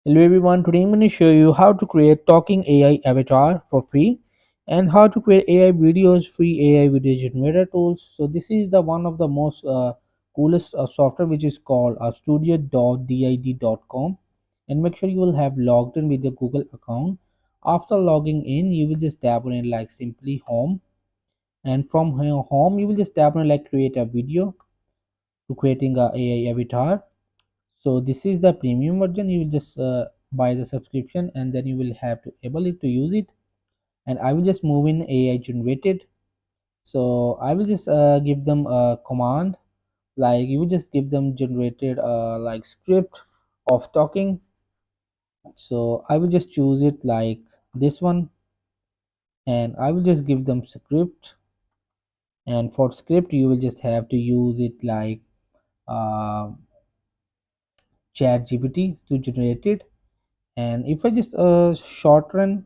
Hello everyone, today I'm going to show you how to create talking AI avatar for free and how to create AI videos, free AI video generator tools. So this is the one of the most coolest software, which is called studio.did.com, and make sure you will have logged in with your Google account. After logging in, you will just tap on it like simply home, and from home you will just tap on it like create a video to creating a AI avatar. So this is the premium version. You will just buy the subscription and then you will have to able it to use it. And I will just move in AI generated. So I will just give them a command, like you will just give them generated like script of talking. So I will just choose it like this one, and I will just give them script. And for script you will just have to use it like uh, chat gpt to generate it. And if I just shorten,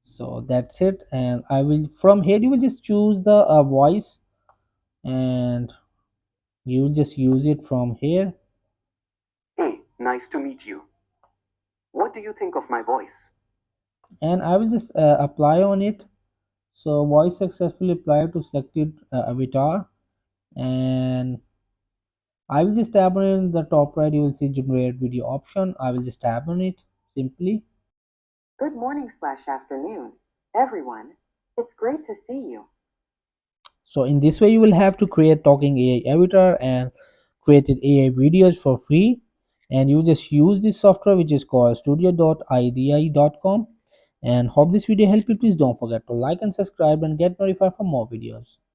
so that's it. And I will from here you will just choose the voice, and you will just use it from here. Hey, nice to meet you. What do you think of my voice? And I will just apply on it. So voice successfully applied to selected avatar. And I will just tap on it. In the top right you will see generate video option. I will just tap on it simply. Good morning slash afternoon, everyone. It's great to see you. So in this way you will have to create talking AI avatar and created AI videos for free. And you just use this software, which is called studio.idi.com. And hope this video helped you. Please don't forget to like and subscribe and get notified for more videos.